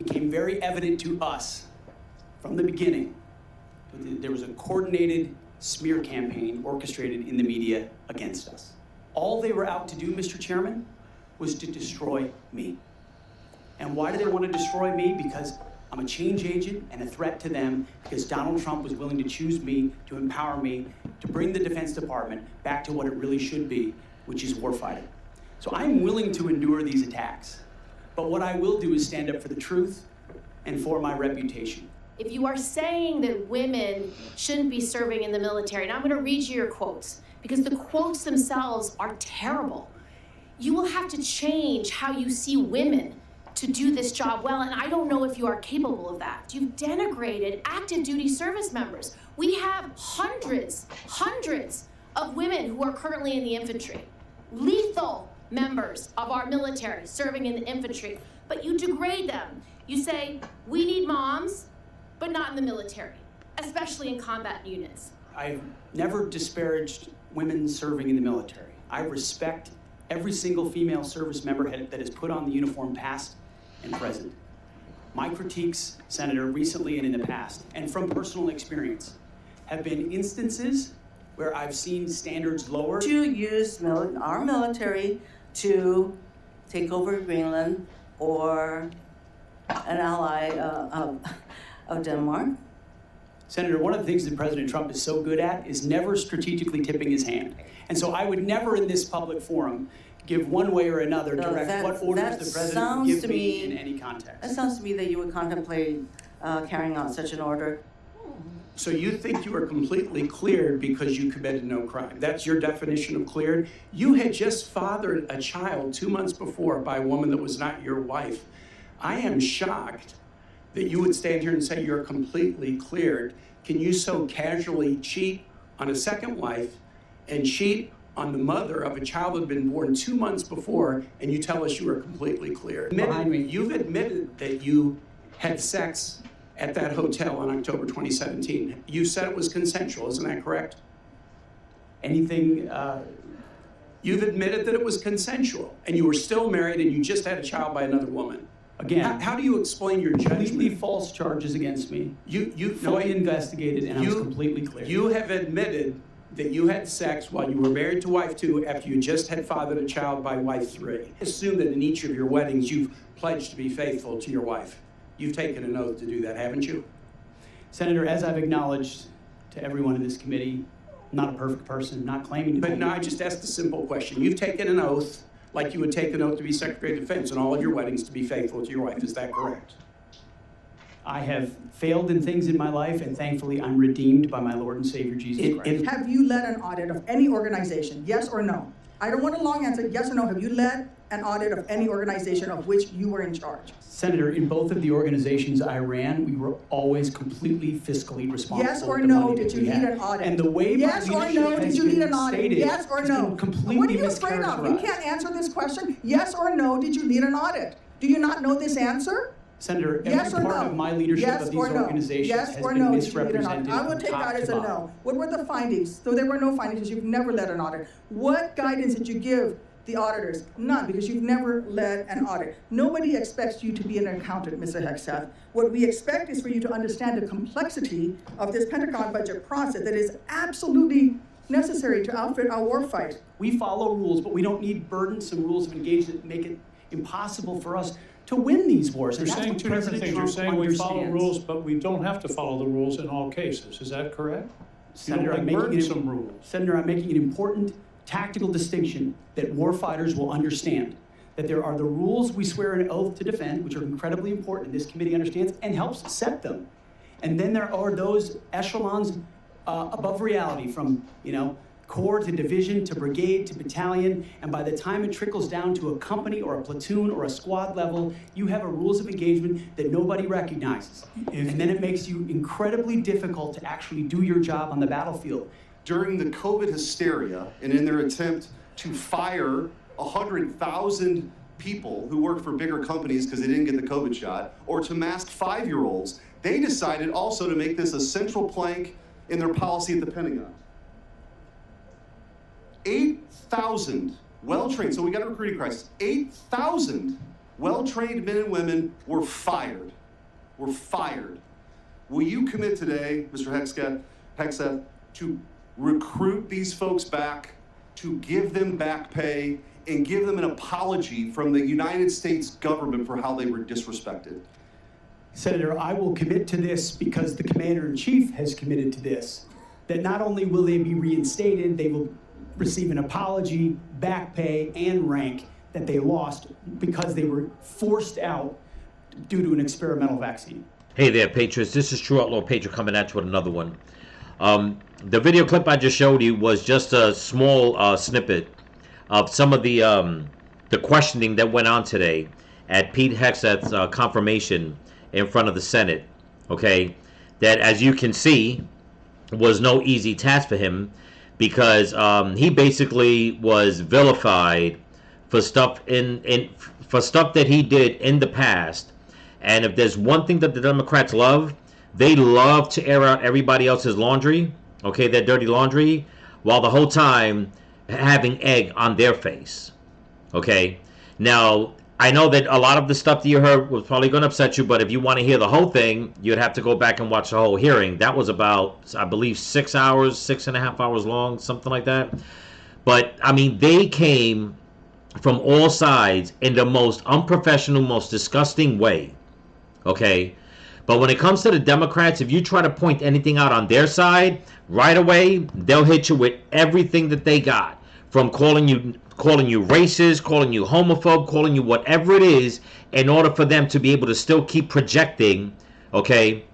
It became very evident to us from the beginning that there was a coordinated smear campaign orchestrated in the media against us. All they were out to do, Mr. Chairman, was to destroy me. And why do they want to destroy me? Because I'm a change agent and a threat to them, because Donald Trump was willing to choose me, to empower me, to bring the Defense Department back to what it really should be, which is warfighting. So I'm willing to endure these attacks. But what I will do is stand up for the truth and for my reputation. If you are saying that women shouldn't be serving in the military, and I'm going to read you your quotes, because the quotes themselves are terrible. You will have to change how you see women to do this job well, and I don't know if you are capable of that. You've denigrated active duty service members. We have hundreds of women who are currently in the infantry, lethal members of our military serving in the infantry, but you degrade them. You say, we need moms, but not in the military, especially in combat units. I've never disparaged women serving in the military. I respect every single female service member that has put on the uniform past and present. My critiques, Senator, recently and in the past, and from personal experience, have been instances where I've seen standards lowered. To use our military to take over Greenland or an ally of Denmark. Senator, one of the things that President Trump is so good at is never strategically tipping his hand. And so I would never in this public forum give one way or another direct what orders the president would give me in any context. That sounds to me that you would contemplate carrying out such an order. So you think you were completely cleared because you committed no crime. That's your definition of cleared? You had just fathered a child 2 months before by a woman that was not your wife. I am shocked that you would stand here and say you're completely cleared. Can you so casually cheat on a second wife and cheat on the mother of a child that had been born 2 months before, and you tell us you were completely cleared? You've admitted that you had sex at that hotel on October 2017. You said it was consensual, isn't that correct? Anything, You've admitted that it was consensual, and you were still married, and you just had a child by another woman. again, How do you explain your judgment? completely false charges against me, fully investigated, and I was completely clear. You have admitted that you had sex while you were married to wife 2 after you just had fathered a child by wife 3. Assume that in each of your weddings you've pledged to be faithful to your wife. You've taken an oath to do that, haven't you? Senator, as I've acknowledged to everyone in this committee, I'm not a perfect person, not claiming to be. But no, I just asked a simple question. You've taken an oath like you would take an oath to be Secretary of Defense in all of your weddings to be faithful to your wife. Is that correct? I have failed in things in my life, and thankfully I'm redeemed by my Lord and Savior Jesus Christ. Have you led an audit of any organization, yes or no? I don't want a long answer, yes or no. Have you led an audit of any organization of which you were in charge? Senator, in both of the organizations I ran, we were always completely fiscally responsible. Yes or no, did you lead an audit? And the way yes or no, did you lead an audit? Yes or no? What are you afraid of? You can't answer this question. Yes or no, did you lead an audit? Do you not know this answer? Senator, yes every part no? of my leadership yes of these organizations yes has or been no, misrepresented. I will take that as a no. What were the findings? So there were no findings because you've never led an audit. What guidance did you give the auditors? None, because you've never led an audit. Nobody expects you to be an accountant, Mr. Hegseth. What we expect is for you to understand the complexity of this Pentagon budget process that is absolutely necessary to outfit our warfight. We follow rules, but we don't need burdensome rules of engagement that make it impossible for us to win these wars. You're saying two different things. You're saying we follow rules, but we don't have to follow the rules in all cases. Is that correct? Senator, I'm making an important tactical distinction that warfighters will understand. That there are the rules we swear an oath to defend, which are incredibly important, this committee understands, and helps set them. And then there are those echelons above reality, from corps to division to brigade to battalion, and by the time it trickles down to a company or a platoon or a squad level, you have a rules of engagement that nobody recognizes. And then it makes you incredibly difficult to actually do your job on the battlefield. During the COVID hysteria and in their attempt to fire 100,000 people who worked for bigger companies because they didn't get the COVID shot, or to mask 5-year-olds, they decided also to make this a central plank in their policy at the Pentagon. 8,000 well-trained, so we got a recruiting crisis, 8,000 Well-trained men and women were fired. Were fired. Will you commit today, Mr. Hegseth, to recruit these folks back, to give them back pay, and give them an apology from the United States government for how they were disrespected? Senator, I will commit to this because the Commander-in-Chief has committed to this, that not only will they be reinstated, they will receive an apology, back pay, and rank that they lost because they were forced out due to an experimental vaccine. Hey there, Patriots. This is True Outlaw Patriot coming at you with another one. The video clip I just showed you was just a small snippet of some of the questioning that went on today at Pete Hegseth's confirmation in front of the Senate. Okay, that, as you can see, was no easy task for him, because he basically was vilified for stuff for stuff that he did in the past. And if there's one thing that the Democrats love, they love to air out everybody else's laundry, okay, their dirty laundry, while the whole time having egg on their face. Okay, now I know that a lot of the stuff that you heard was probably going to upset you, but if you want to hear the whole thing, you'd have to go back and watch the whole hearing. That was about, I believe, 6 hours, 6.5 hours long, something like that. But I mean, they came from all sides in the most unprofessional, most disgusting way. Okay, but when it comes to the Democrats, if you try to point anything out on their side, right away they'll hit you with everything that they got, from calling you racist, calling you homophobe, calling you whatever it is, in order for them to be able to still keep projecting, okay,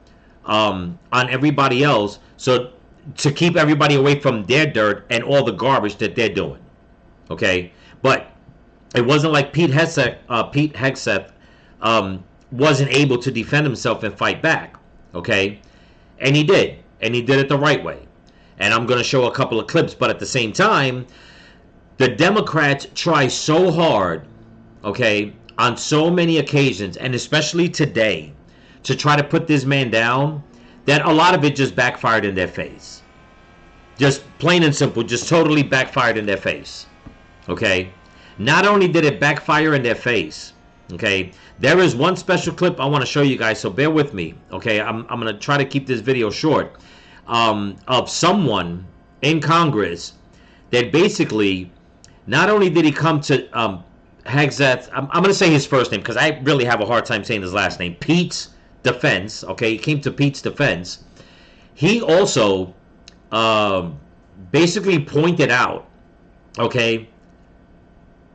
on everybody else, so to keep everybody away from their dirt and all the garbage that they're doing. Okay, but it wasn't like Pete Hegseth wasn't able to defend himself and fight back. Okay, and he did it the right way. And I'm going to show a couple of clips, but at the same time, the Democrats try so hard, okay, on so many occasions, and especially today, to try to put this man down, that a lot of it just backfired in their face. Just plain and simple, just totally backfired in their face. Okay, not only did it backfire in their face, okay, there is one special clip I want to show you guys, so bear with me. Okay, I'm going to try to keep this video short, of someone in Congress that basically, not only did he come to Hegseth, I'm going to say his first name because I really have a hard time saying his last name, Pete's defense. Okay, he came to Pete's defense. He also basically pointed out, okay,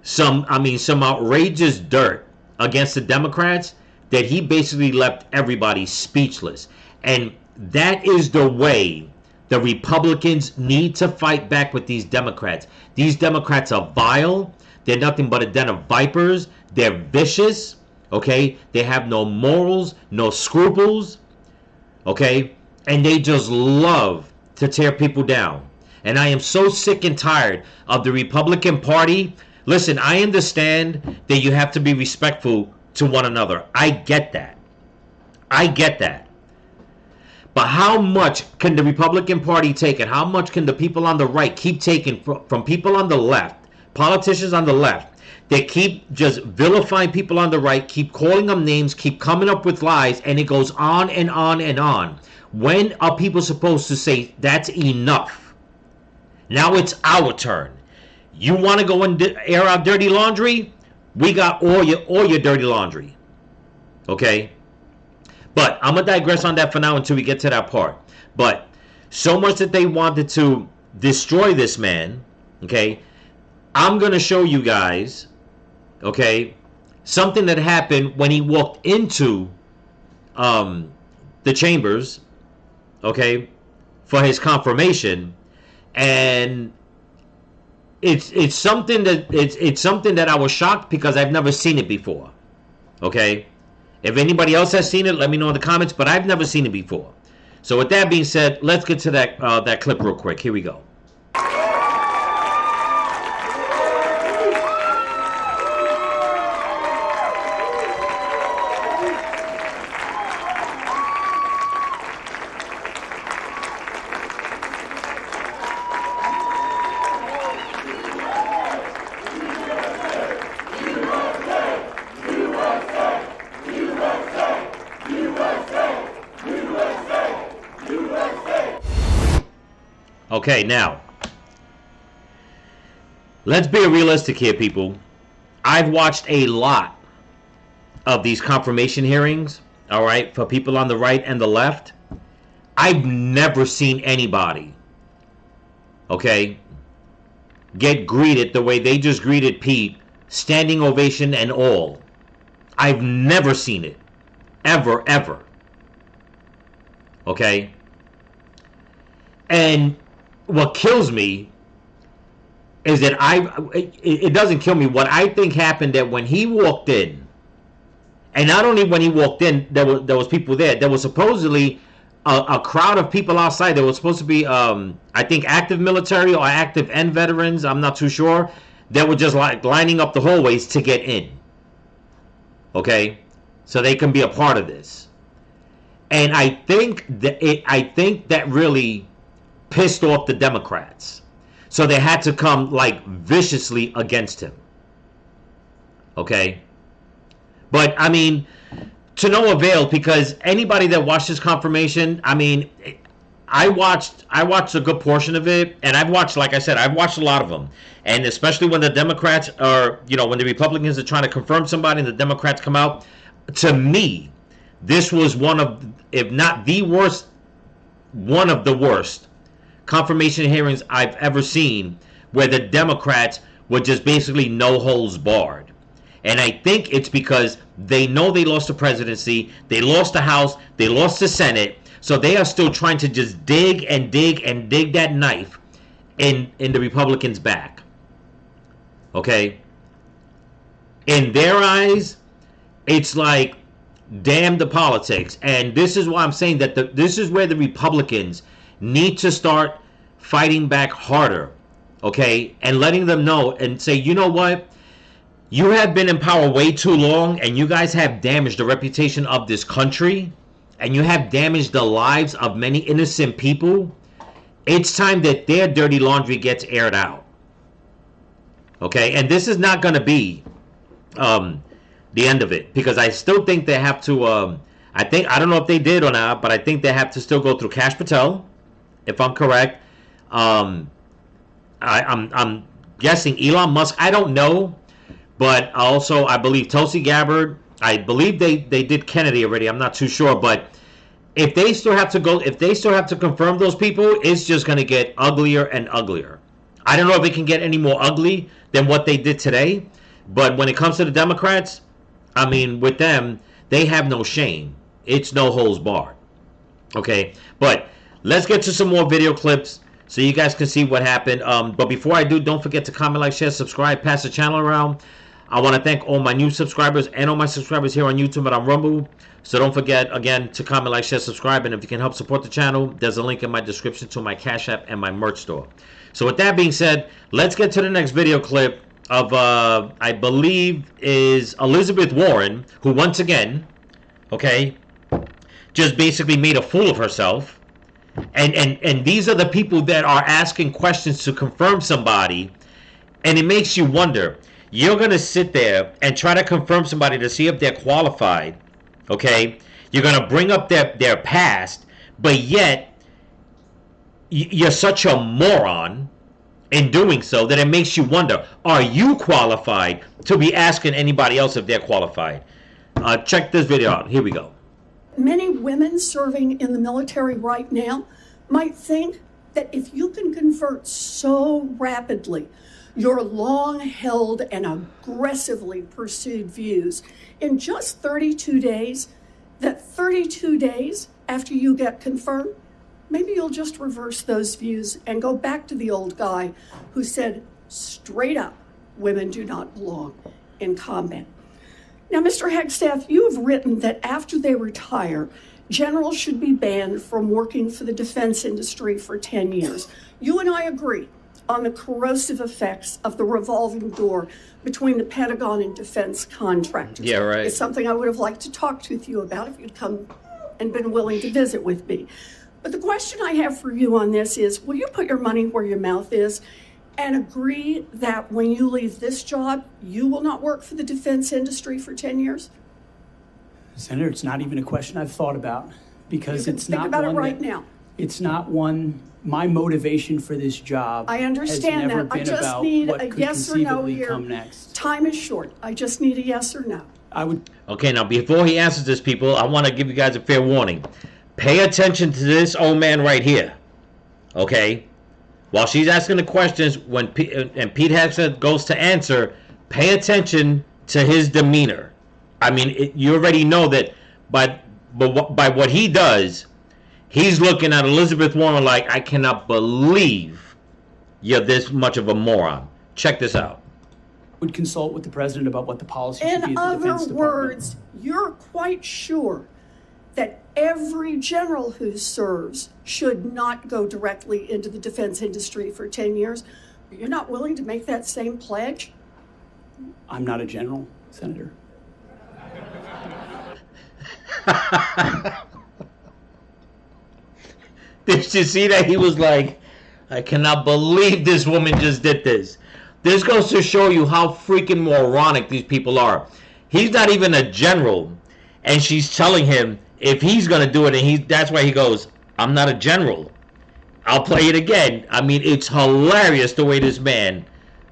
some outrageous dirt against the Democrats that he basically left everybody speechless. And that is the way the Republicans need to fight back with these Democrats. These Democrats are vile. They're nothing but a den of vipers. They're vicious. Okay? They have no morals, no scruples. Okay? And they just love to tear people down. And I am so sick and tired of the Republican Party. Listen, I understand that you have to be respectful to one another. I get that. I get that. But how much can the Republican Party take, and how much can the people on the right keep taking from people on the left, politicians on the left, that keep just vilifying people on the right, keep calling them names, keep coming up with lies, and it goes on and on and on. When are people supposed to say, that's enough? Now it's our turn. You want to go and air out dirty laundry? We got all your dirty laundry. Okay? But I'm going to digress on that for now until we get to that part. But so much that they wanted to destroy this man, okay? I'm going to show you guys, okay, something that happened when he walked into the chambers, okay, for his confirmation. And it's something that I was shocked because I've never seen it before. Okay? If anybody else has seen it, let me know in the comments, but I've never seen it before. So with that being said, let's get to that clip real quick. Here we go. Okay, now, let's be realistic here, people. I've watched a lot of these confirmation hearings, all right, for people on the right and the left. I've never seen anybody, okay, get greeted the way they just greeted Pete, standing ovation and all. I've never seen it. Ever, ever. Okay? And what kills me is that it doesn't kill me. What I think happened that when he walked in, and not only when he walked in, there was people there. There was supposedly a crowd of people outside. There was supposed to be, I think, active military or active and veterans. I'm not too sure. That were just like lining up the hallways to get in. Okay, so they can be a part of this. And I think that really pissed off the Democrats. So they had to come like viciously against him. Okay? But I mean, to no avail, because anybody that watched this confirmation, I mean, I watched a good portion of it, and I've watched, like I said, I've watched a lot of them. And especially when the Democrats are, you know, when the Republicans are trying to confirm somebody and the Democrats come out, to me, this was one of, if not the worst, one of the worst confirmation hearings I've ever seen, where the Democrats were just basically no holds barred. And I think it's because they know they lost the presidency, they lost the House, they lost the Senate, so they are still trying to just dig and dig and dig that knife in the Republicans' back. Okay? In their eyes, it's like, damn the politics. And this is why I'm saying that this is where the Republicans need to start fighting back harder. Okay? And letting them know and say, you know what? You have been in power way too long, and you guys have damaged the reputation of this country, and you have damaged the lives of many innocent people. It's time that their dirty laundry gets aired out. Okay? And this is not going to be the end of it, because I still think they have to, I don't know if they did or not, but I think they have to still go through Kash Patel, if I'm correct. I'm guessing Elon Musk, I don't know. But also, I believe Tulsi Gabbard, I believe they did Kennedy already. I'm not too sure. But if they still have to confirm those people, it's just going to get uglier and uglier. I don't know if it can get any more ugly than what they did today. But when it comes to the Democrats, I mean, with them, they have no shame. It's no holds barred. Okay? But let's get to some more video clips so you guys can see what happened. But before I do, don't forget to comment, like, share, subscribe, pass the channel around. I want to thank all my new subscribers and all my subscribers here on YouTube and on Rumble. So don't forget, again, to comment, like, share, subscribe. And if you can help support the channel, there's a link in my description to my Cash App and my merch store. So with that being said, let's get to the next video clip of, I believe, is Elizabeth Warren, who once again, okay, just basically made a fool of herself. And these are the people that are asking questions to confirm somebody. And it makes you wonder. You're going to sit there and try to confirm somebody to see if they're qualified, okay? You're going to bring up their past, but yet you're such a moron in doing so that it makes you wonder, are you qualified to be asking anybody else if they're qualified? Check this video out. Here we go. Many women serving in the military right now might think that if you can convert so rapidly your long-held and aggressively pursued views in just 32 days, that 32 days after you get confirmed, maybe you'll just reverse those views and go back to the old guy who said straight up, women do not belong in combat. Now, Mr. Hegseth, you have written that after they retire, generals should be banned from working for the defense industry for 10 years. You and I agree on the corrosive effects of the revolving door between the Pentagon and defense contractors. Yeah, right. It's something I would have liked to talk with you about if you'd come and been willing to visit with me. But the question I have for you on this is, will you put your money where your mouth is and agree that when you leave this job, you will not work for the defense industry for 10 years? Senator, it's not even a question I've thought about, because it's not think about it one right that, now. It's not one, my motivation for this job I understand has never that. I been just about need what a could yes or no conceivably here. come next. Time is short. I just need a yes or no. I would Okay, now before he answers this, people, I want to give you guys a fair warning. Pay attention to this old man right here. Okay? While she's asking the questions, when Pete Hegseth goes to answer, pay attention to his demeanor. I mean, you already know that by what he does, he's looking at Elizabeth Warren like, I cannot believe you're this much of a moron. Check this out. would consult with the president about what the policy should be In at the Defense other Department. words, you're quite sure that every general who serves should not go directly into the defense industry for 10 years. You're not willing to make that same pledge? I'm not a general, Senator. Did you see that? He was like, I cannot believe this woman just did this. This goes to show you how freaking moronic these people are. He's not even a general, and she's telling him if he's going to do it, and that's why he goes, I'm not a general. I'll play it again. I mean, it's hilarious the way this man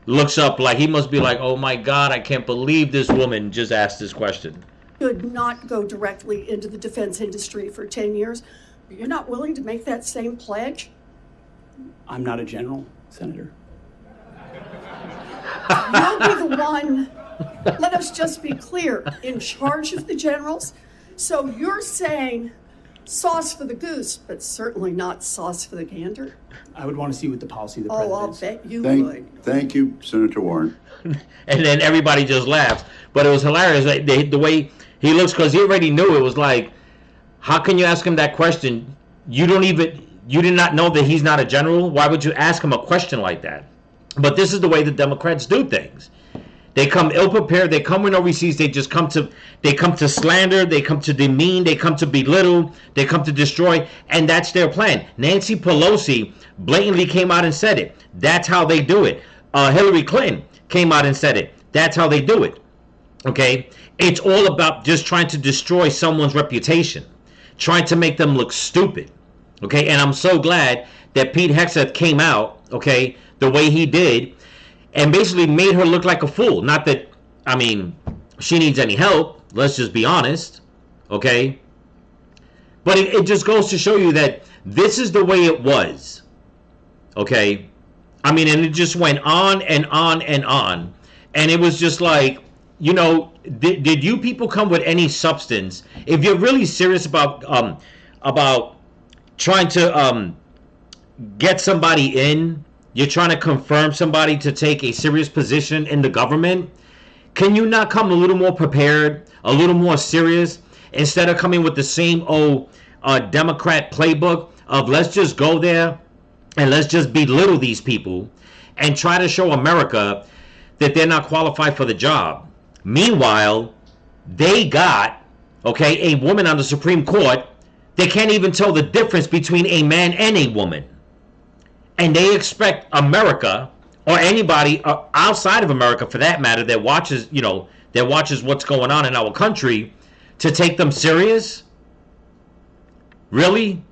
looks up like he must be like, oh my God, I can't believe this woman just asked this question. Should not go directly into the defense industry for 10 years. You're not willing to make that same pledge? I'm not a general, Senator. You'll be the one, let us just be clear, in charge of the generals. So you're saying sauce for the goose, but certainly not sauce for the gander? I would want to see what the policy of the Oh, president I'll is. bet you would. Thank you, Senator Warren. And then everybody just laughs. But it was hilarious like, the way he looks, because he already knew. It was like, how can you ask him that question? You did not know that he's not a general? Why would you ask him a question like that? But this is the way the Democrats do things. They come ill-prepared. They come with no receipts. They come to slander. They come to demean. They come to belittle. They come to destroy. And that's their plan. Nancy Pelosi blatantly came out and said it. That's how they do it. Hillary Clinton came out and said it. That's how they do it. Okay? It's all about just trying to destroy someone's reputation. Trying to make them look stupid. Okay? And I'm so glad that Pete Hegseth came out, okay, the way he did, and basically made her look like a fool. Not that, I mean, she needs any help. Let's just be honest. Okay? But it just goes to show you that this is the way it was. Okay? I mean, and it just went on and on and on. And it was just like, you know, did you people come with any substance? If you're really serious about trying to get somebody in, you're trying to confirm somebody to take a serious position in the government, can you not come a little more prepared, a little more serious, instead of coming with the same old Democrat playbook of let's just go there and let's just belittle these people and try to show America that they're not qualified for the job. Meanwhile, they got, okay, a woman on the Supreme Court. They can't even tell the difference between a man and a woman. And they expect America, or anybody outside of America for that matter, that watches, you know, that watches what's going on in our country, to take them serious? Really?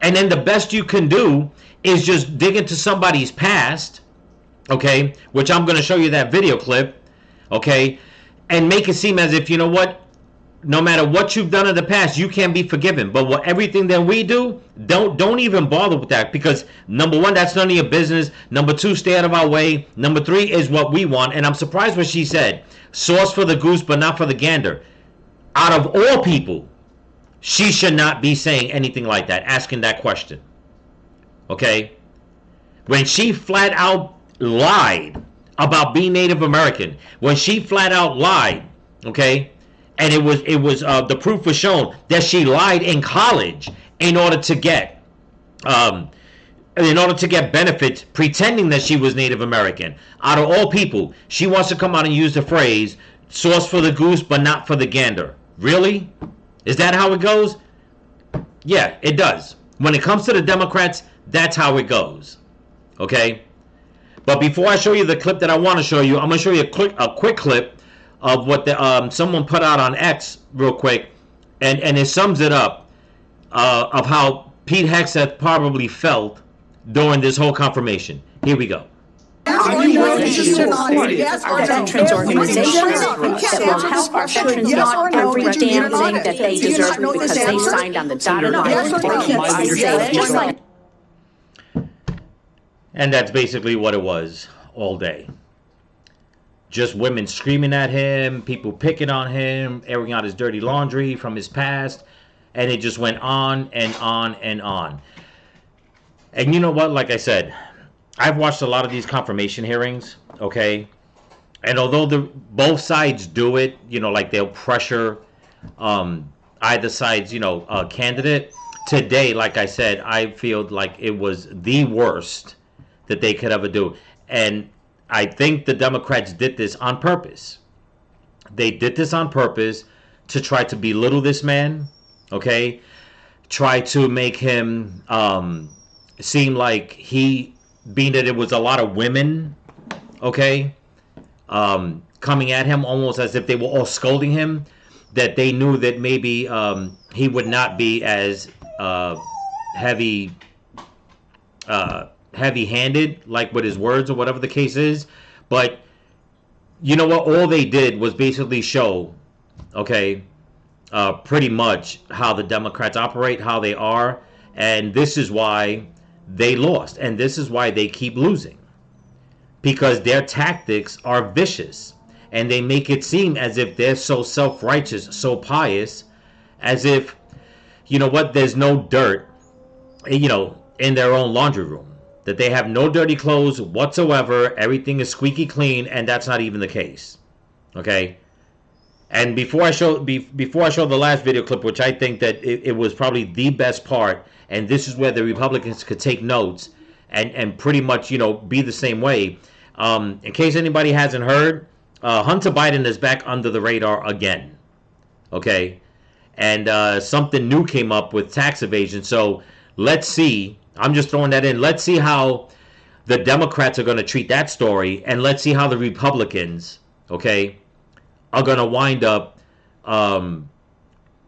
And then the best you can do is just dig into somebody's past, okay, which I'm going to show you that video clip, okay, and make it seem as if, you know what, no matter what you've done in the past, you can be forgiven. But everything that we do, don't even bother with that, because number one, that's none of your business. Number two, stay out of our way. Number three is what we want. And I'm surprised what she said. Sauce for the goose, but not for the gander. Out of all people, she should not be saying anything like that, asking that question. Okay? When she flat out lied about being Native American, when she flat out lied, okay, and it was the proof was shown that she lied in college in order to get benefits, pretending that she was Native American. Out of all people, she wants to come out and use the phrase "sauce for the goose, but not for the gander." Really? Is that how it goes? Yeah, it does. When it comes to the Democrats, that's how it goes. Okay? But before I show you the clip that I want to show you, I'm going to show you a quick clip of what someone put out on X real quick, and it sums it up of how Pete Hegseth probably felt during this whole confirmation. Here we go. Are you willing to support our veterans organizations that will help our veterans not every damn thing that they deserve because they signed on the dotted line to keep us safe, just like. And that's basically what it was all day. Just women screaming at him, people picking on him, airing out his dirty laundry from his past, and it just went on and on and on. And you know what? Like I said, I've watched a lot of these confirmation hearings, okay? And although both sides do it, you know, like they'll pressure either side's, candidate, today, like I said, I feel like it was the worst that they could ever do. And I think the Democrats did this on purpose. They did this on purpose to try to belittle this man, okay? Try to make him seem like being that it was a lot of women, okay, coming at him almost as if they were all scolding him, that they knew that maybe he would not be as heavy-handed, like with his words or whatever the case is. But you know what? All they did was basically show, okay, pretty much how the Democrats operate, how they are, and this is why they lost, and this is why they keep losing, because their tactics are vicious, and they make it seem as if they're so self-righteous, so pious, as if, you know what, there's no dirt, in their own laundry room, that they have no dirty clothes whatsoever, everything is squeaky clean, and that's not even the case, okay? And before I show the last video clip, which I think that it was probably the best part, and this is where the Republicans could take notes and pretty much, be the same way. In case anybody hasn't heard, Hunter Biden is back under the radar again, okay? And something new came up with tax evasion. So let's see. I'm just throwing that in. Let's see how the Democrats are going to treat that story, and let's see how the Republicans, okay, are going to wind up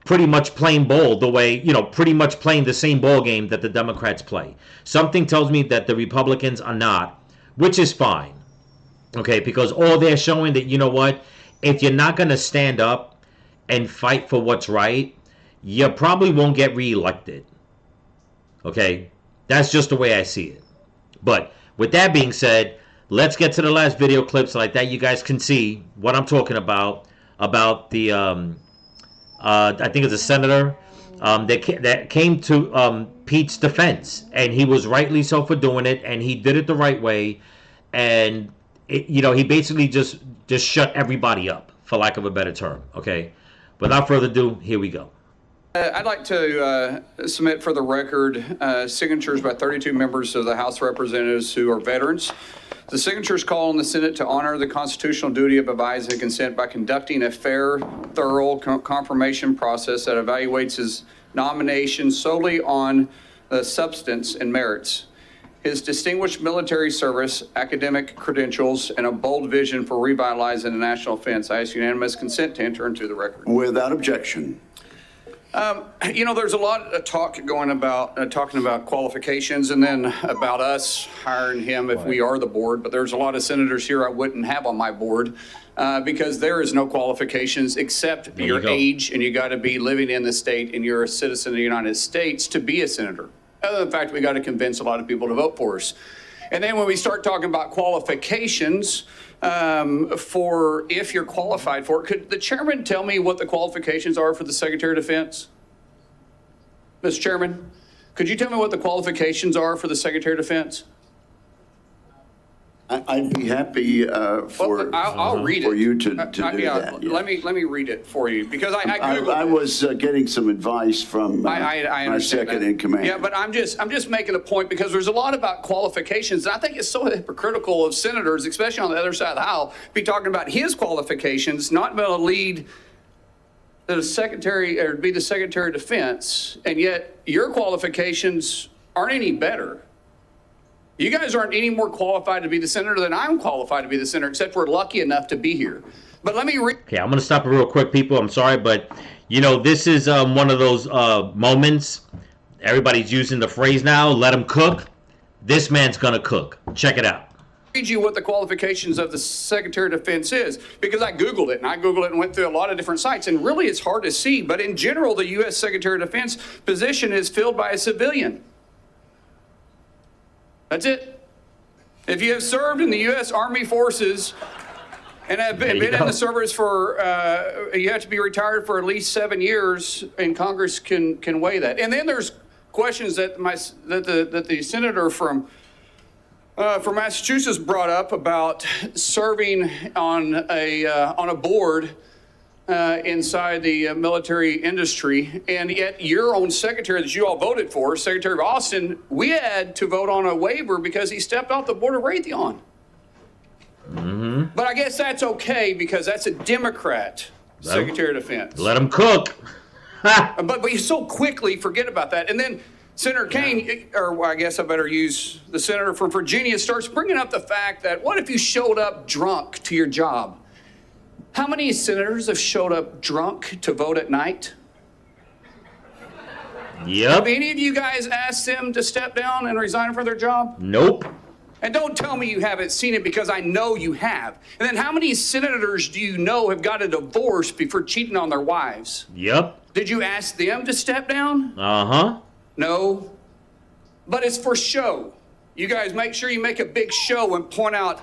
pretty much playing ball the way, pretty much playing the same ball game that the Democrats play. Something tells me that the Republicans are not, which is fine, okay, because all they're showing that, you know what, if you're not going to stand up and fight for what's right, you probably won't get reelected, okay? That's just the way I see it. But with that being said, let's get to the last video clip so like that you guys can see what I'm talking about the, I think it's a senator that came to Pete's defense, and he was rightly so for doing it, and he did it the right way, and he basically just shut everybody up, for lack of a better term, okay? Without further ado, here we go. I'd like to submit for the record signatures by 32 members of the House of Representatives who are veterans. The signatures call on the Senate to honor the constitutional duty of advising consent by conducting a fair, thorough confirmation process that evaluates his nomination solely on the substance and merits. His distinguished military service, academic credentials, and a bold vision for revitalizing the national defense. I ask unanimous consent to enter into the record. Without objection. There's a lot of talk talking about qualifications and then about us hiring him if we are the board. But there's a lot of senators here I wouldn't have on my board because there is no qualifications except your age, and you got to be living in the state and you're a citizen of the United States to be a senator. Other than the fact we got to convince a lot of people to vote for us. And then when we start talking about qualifications for if you're qualified for it, could the chairman tell me what the qualifications are for the Secretary of Defense? Mr. Chairman, could you tell me what the qualifications are for the Secretary of Defense? I'd be happy I'll read for it. you to do that. Yeah. Let me read it for you because I Googled I was getting some advice from my second in command. Yeah, but I'm just making a point because there's a lot about qualifications, and I think it's so hypocritical of senators, especially on the other side of the aisle, be talking about his qualifications, not going to lead the secretary or be the Secretary of Defense, and yet your qualifications aren't any better. You guys aren't any more qualified to be the senator than I'm qualified to be the senator, except we're lucky enough to be here. But let me Okay, I'm going to stop it real quick, people. I'm sorry, but, this is one of those moments everybody's using the phrase now, let him cook. This man's gonna cook. Check it out. Read you what the qualifications of the Secretary of Defense is, because I Googled it and went through a lot of different sites, and really it's hard to see, but in general, the U.S. Secretary of Defense position is filled by a civilian. That's it. If you have served in the U.S. Army Forces and have been in the service for, you have to be retired for at least 7 years, and Congress can weigh that. And then there's questions that the senator from Massachusetts brought up about serving on a board inside the military industry, and yet your own secretary that you all voted for, Secretary of Austin, we had to vote on a waiver because he stepped off the board of Raytheon. Mm-hmm. But I guess that's okay because that's a Democrat Secretary of Defense. Let him cook. But you so quickly forget about that. And then Senator Kaine, or I guess I better use the senator from Virginia, starts bringing up the fact that what if you showed up drunk to your job? How many senators have showed up drunk to vote at night? Yep. Have any of you guys asked them to step down and resign from their job? Nope. And don't tell me you haven't seen it, because I know you have. And then how many senators do you know have got a divorce before cheating on their wives? Yep. Did you ask them to step down? Uh-huh. No. But it's for show. You guys make sure you make a big show and point out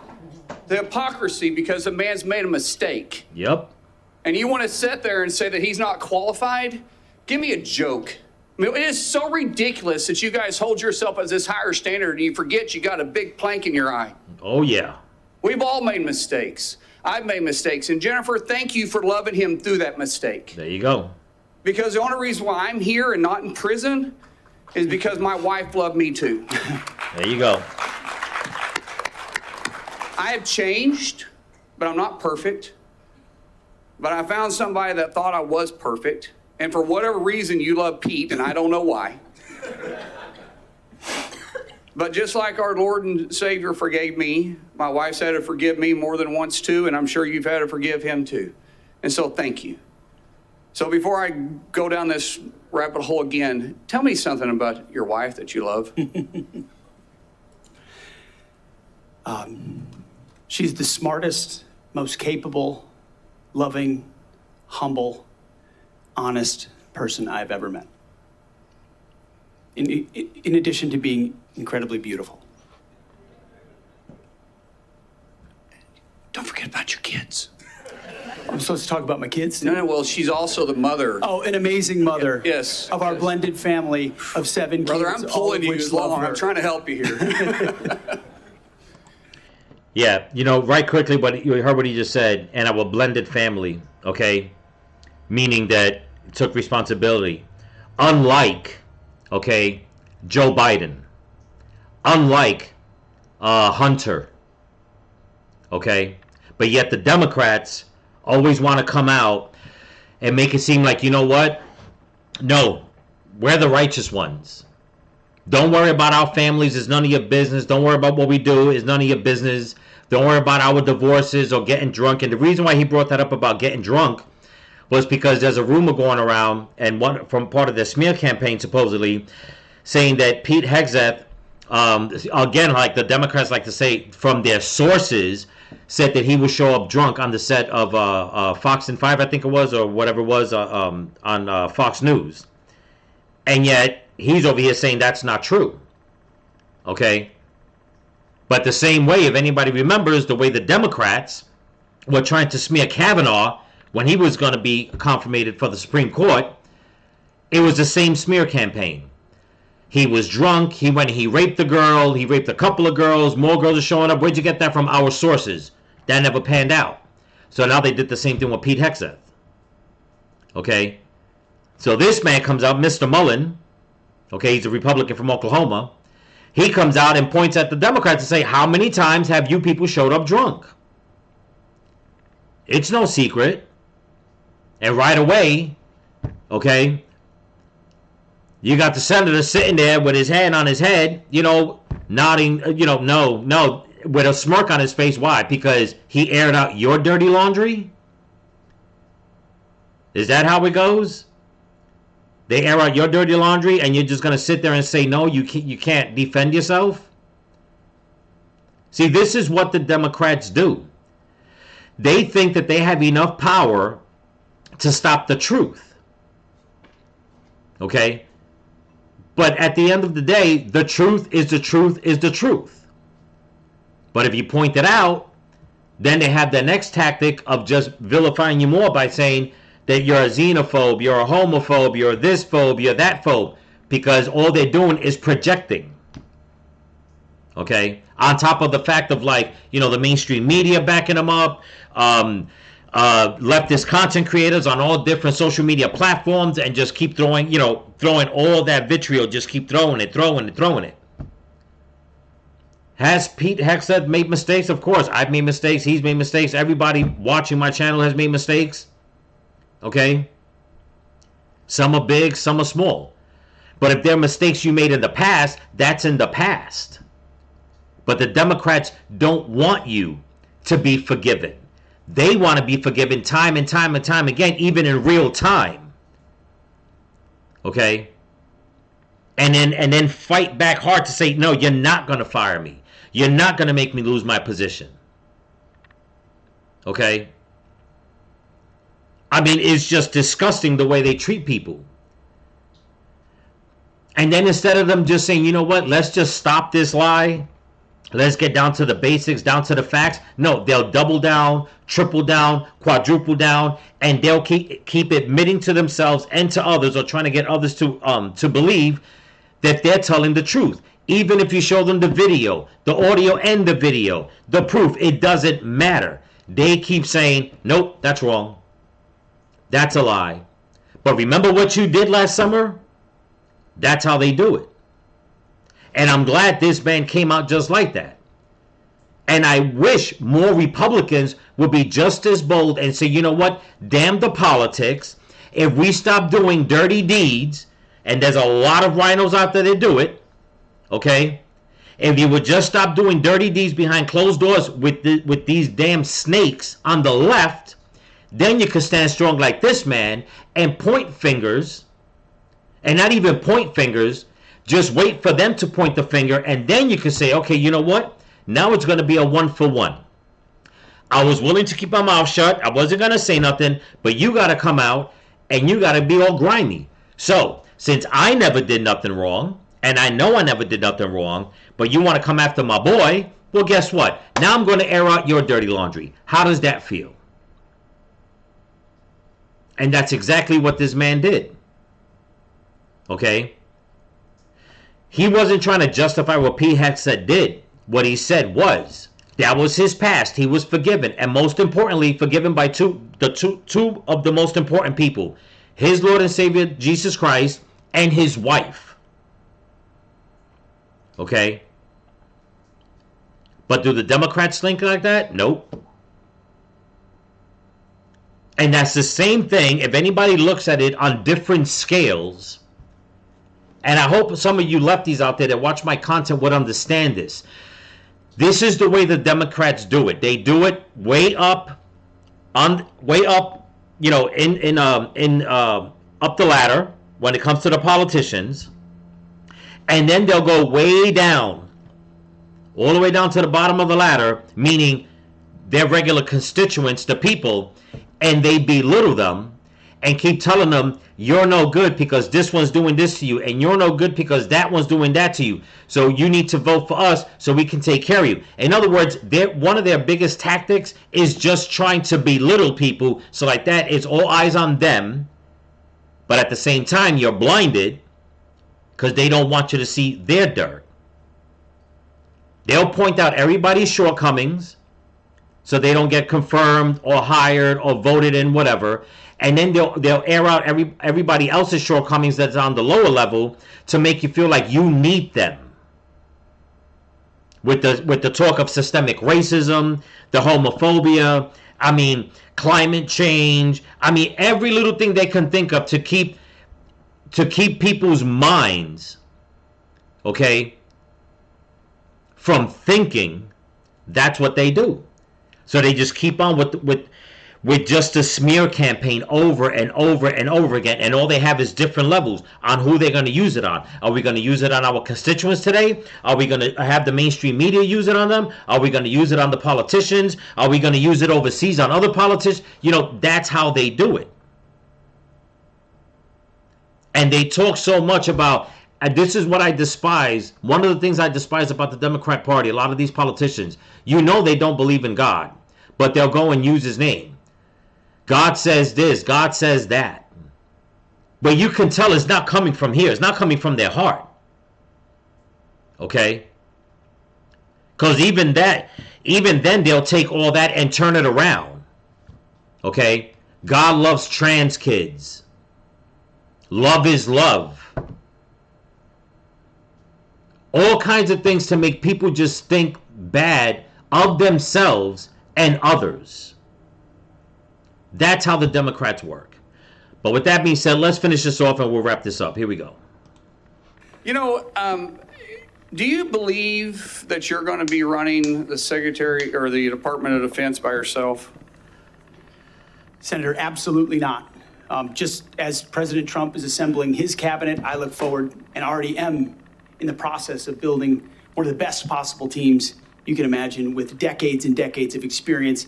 the hypocrisy because the man's made a mistake. Yep. And you want to sit there and say that he's not qualified? Give me a joke. I mean, it is so ridiculous that you guys hold yourself as this higher standard and you forget you got a big plank in your eye. Oh, yeah. We've all made mistakes. I've made mistakes. And Jennifer, thank you for loving him through that mistake. There you go. Because the only reason why I'm here and not in prison is because my wife loved me too. There you go. I have changed, but I'm not perfect. But I found somebody that thought I was perfect. And for whatever reason, you love Pete, and I don't know why. But just like our Lord and Savior forgave me, my wife's had to forgive me more than once too, and I'm sure you've had to forgive him too. And so thank you. So before I go down this rabbit hole again, tell me something about your wife that you love. She's the smartest, most capable, loving, humble, honest person I've ever met. In addition to being incredibly beautiful. Don't forget about your kids. I'm supposed to talk about my kids? No, well, she's also the mother. Oh, an amazing mother. Yes. Of our blended family of 7 Brother, kids. I'm pulling you love along. her. I'm trying to help you here. Yeah, you know, right quickly, but you heard what he just said, and our blended family, okay? Meaning that it took responsibility. Unlike, okay, Joe Biden. Unlike Hunter. Okay? But yet the Democrats always want to come out and make it seem like, you know what? No, we're the righteous ones. Don't worry about our families. It's none of your business. Don't worry about what we do. It's none of your business. Don't worry about our divorces or getting drunk. And the reason why he brought that up about getting drunk was because there's a rumor going around, and one from part of the smear campaign supposedly, saying that Pete Hegseth, again, like the Democrats like to say, from their sources, said that he would show up drunk on the set of Fox and 5, I think it was, or whatever it was, on Fox News. And yet, he's over here saying that's not true. Okay? But the same way, if anybody remembers, the way the Democrats were trying to smear Kavanaugh when he was going to be confirmated for the Supreme Court, it was the same smear campaign. He was drunk, he raped the girl, he raped a couple of girls, more girls are showing up. Where'd you get that from? Our sources. That never panned out. So now they did the same thing with Pete Hegseth. Okay? So this man comes out, Mr. Mullen, okay, he's a Republican from Oklahoma. He comes out and points at the Democrats and say, how many times have you people showed up drunk? It's no secret. And right away, okay, you got the senator sitting there with his hand on his head, you know, nodding, you know, no, with a smirk on his face. Why? Because he aired out your dirty laundry? Is that how it goes? They air out your dirty laundry, and you're just going to sit there and say, no, you can't defend yourself? See, this is what the Democrats do. They think that they have enough power to stop the truth. Okay? But at the end of the day, the truth is the truth is the truth. But if you point it out, then they have the next tactic of just vilifying you more by saying that you're a xenophobe, you're a homophobe, you're this phobe, you're that phobe, because all they're doing is projecting. Okay? On top of the fact of, like, you know, the mainstream media backing them up, leftist content creators on all different social media platforms, and just keep throwing all that vitriol, just keep throwing it. Has Pete Hegseth made mistakes? Of course. I've made mistakes. He's made mistakes. Everybody watching my channel has made mistakes. Okay? Some are big, some are small. But if there are mistakes you made in the past, that's in the past. But the Democrats don't want you to be forgiven. They want to be forgiven time and time and time again, even in real time. Okay? And then fight back hard to say, no, you're not going to fire me. You're not going to make me lose my position. Okay? I mean, it's just disgusting the way they treat people. And then instead of them just saying, you know what, let's just stop this lie. Let's get down to the basics, down to the facts. No, they'll double down, triple down, quadruple down, and they'll keep admitting to themselves and to others, or trying to get others to believe that they're telling the truth. Even if you show them the video, the audio and the video, the proof, it doesn't matter. They keep saying, nope, that's wrong. That's a lie. But remember what you did last summer? That's how they do it. And I'm glad this man came out just like that. And I wish more Republicans would be just as bold and say, you know what? Damn the politics. If we stop doing dirty deeds, and there's a lot of rhinos out there that do it, okay? If you would just stop doing dirty deeds behind closed doors with these damn snakes on the left, then you could stand strong like this man and point fingers, and not even point fingers, just wait for them to point the finger, and then you could say, okay, you know what? Now it's going to be a 1-for-1. I was willing to keep my mouth shut. I wasn't going to say nothing, but you got to come out, and you got to be all grimy. So, since I never did nothing wrong, and I know I never did nothing wrong, but you want to come after my boy, well, guess what? Now I'm going to air out your dirty laundry. How does that feel? And that's exactly what this man did. Okay? He wasn't trying to justify what Pete Hegseth did. What he said was, that was his past. He was forgiven. And most importantly, forgiven by two of the most important people. His Lord and Savior, Jesus Christ, and his wife. Okay? But do the Democrats think like that? Nope. And that's the same thing if anybody looks at it on different scales. And I hope some of you lefties out there that watch my content would understand this. This is the way the Democrats do it. They do it way up, you know, up the ladder when it comes to the politicians, and then they'll go way down, all the way down to the bottom of the ladder, meaning their regular constituents, the people, and they belittle them and keep telling them, you're no good because this one's doing this to you, and you're no good because that one's doing that to you. So you need to vote for us so we can take care of you. In other words, one of their biggest tactics is just trying to belittle people. So like that, it's all eyes on them. But at the same time, you're blinded because they don't want you to see their dirt. They'll point out everybody's shortcomings so they don't get confirmed or hired or voted in, whatever. And then they'll air out everybody else's shortcomings that's on the lower level to make you feel like you need them. With the talk of systemic racism, the homophobia, I mean, climate change, I mean, every little thing they can think of to keep people's minds, okay, from thinking. That's what they do. So they just keep on with just a smear campaign over and over and over again, and all they have is different levels on who they're going to use it on. Are we going to use it on our constituents today? Are we going to have the mainstream media use it on them? Are we going to use it on the politicians? Are we going to use it overseas on other politicians? You know, that's how they do it. And they talk so much about, and this is what I despise. One of the things I despise about the Democrat Party, a lot of these politicians, you know they don't believe in God, but they'll go and use his name. God says this, God says that. But you can tell it's not coming from here. It's not coming from their heart. Okay? Because even then they'll take all that and turn it around. Okay? God loves trans kids. Love is love. All kinds of things to make people just think bad of themselves and others. That's how the Democrats work. But with that being said, let's finish this off and we'll wrap this up. Here we go. You know, do you believe that you're going to be running the Secretary or the Department of Defense by yourself? Senator, absolutely not. Just as President Trump is assembling his cabinet, I look forward and already am in the process of building one of the best possible teams you can imagine, with decades and decades of experience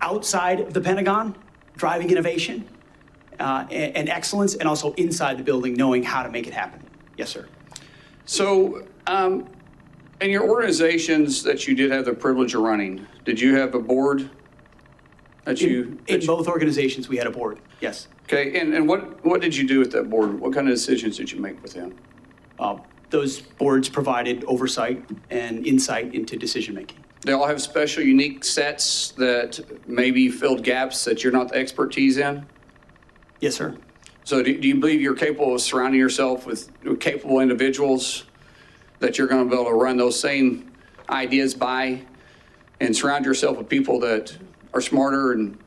outside of the Pentagon, driving innovation and excellence, and also inside the building, knowing how to make it happen. Yes, sir. So, in your organizations that you did have the privilege of running, did you have a board that in both organizations, we had a board, yes. Okay, and what did you do with that board? What kind of decisions did you make with them? Those boards provided oversight and insight into decision-making. They all have special, unique sets that maybe filled gaps that you're not the expertise in? Yes, sir. So do you believe you're capable of surrounding yourself with capable individuals that you're going to be able to run those same ideas by, and surround yourself with people that are smarter and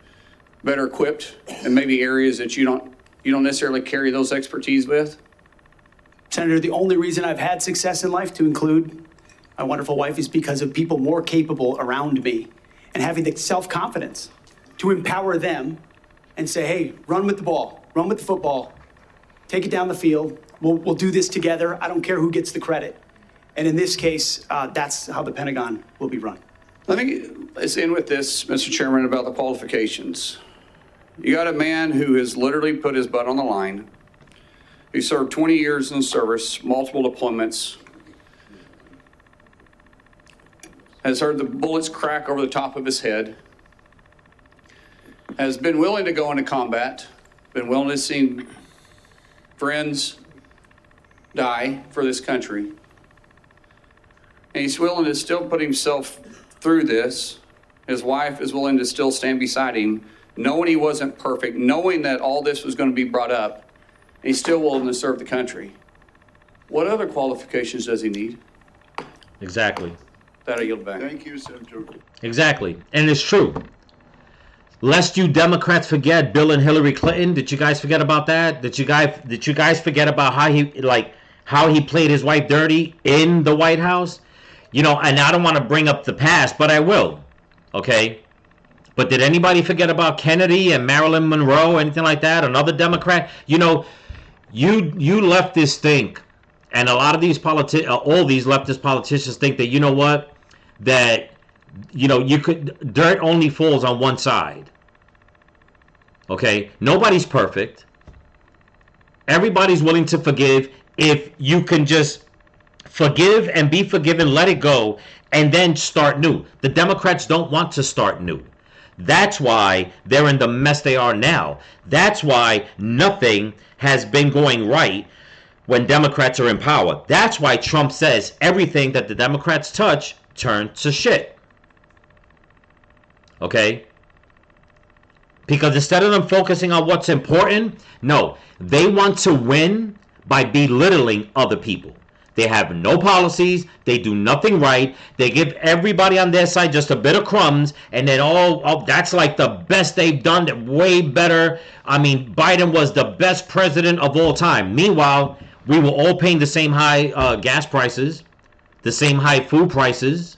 better equipped in maybe areas that you don't necessarily carry those expertise with? Senator, the only reason I've had success in life, to include my wonderful wife, is because of people more capable around me and having the self-confidence to empower them and say, hey, run with the ball, run with the football, take it down the field. We'll do this together. I don't care who gets the credit. And in this case, that's how the Pentagon will be run. Let's end with this, Mr. Chairman, about the qualifications. You got a man who has literally put his butt on the line. He served 20 years in the service, multiple deployments, has heard the bullets crack over the top of his head, has been willing to go into combat, been willing to see friends die for this country. And he's willing to still put himself through this. His wife is willing to still stand beside him, knowing he wasn't perfect, knowing that all this was going to be brought up, and he's still willing to serve the country. What other qualifications does he need? Exactly. That I yield back. Thank you, Senator. Exactly. And it's true. Lest you Democrats forget Bill and Hillary Clinton. Did you guys forget about that? Did you guys forget about how he played his wife dirty in the White House? You know, and I don't want to bring up the past, but I will. Okay? But did anybody forget about Kennedy and Marilyn Monroe, anything like that? Another Democrat? You know, you leftists think, and a lot of these all these leftist politicians think that, you know what, that, you know, dirt only falls on one side. Okay? Nobody's perfect. Everybody's willing to forgive if you can just forgive and be forgiven, let it go, and then start new. The Democrats don't want to start new. That's why they're in the mess they are now. That's why nothing has been going right when Democrats are in power. That's why Trump says everything that the Democrats touch turns to shit. Okay? Because instead of them focusing on what's important, no, they want to win by belittling other people. They have no policies. They do nothing right. They give everybody on their side just a bit of crumbs, and then that's like the best they've done, way better. I mean, Biden was the best president of all time. Meanwhile, we were all paying the same high gas prices, the same high food prices.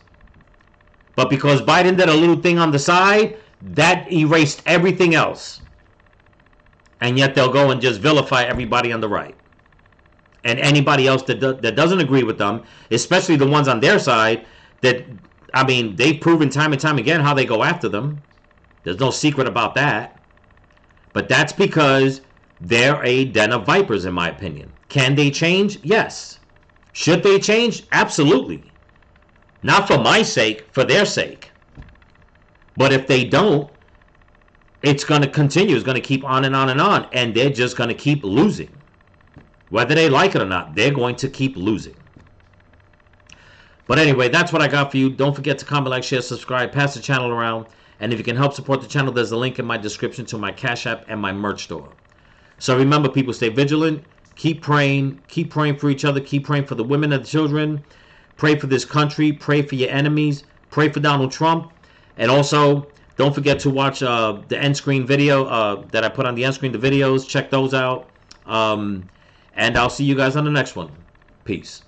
But because Biden did a little thing on the side, That erased everything else. And yet they'll go and just vilify everybody on the right. And anybody else that doesn't agree with them, especially the ones on their side, that, I mean, they've proven time and time again how they go after them. There's no secret about that. But that's because they're a den of vipers, in my opinion. Can they change? Yes. Should they change? Absolutely. Not for my sake, for their sake. But if they don't, it's going to continue. It's going to keep on and on and on. And they're just going to keep losing. Whether they like it or not, they're going to keep losing. But anyway, that's what I got for you. Don't forget to comment, like, share, subscribe, pass the channel around. And if you can help support the channel, there's a link in my description to my Cash App and my merch store. So remember, people, stay vigilant. Keep praying. Keep praying for each other. Keep praying for the women and the children. Pray for this country. Pray for your enemies. Pray for Donald Trump. And also, don't forget to watch the end screen video that I put on the end screen, the videos. Check those out. And I'll see you guys on the next one. Peace.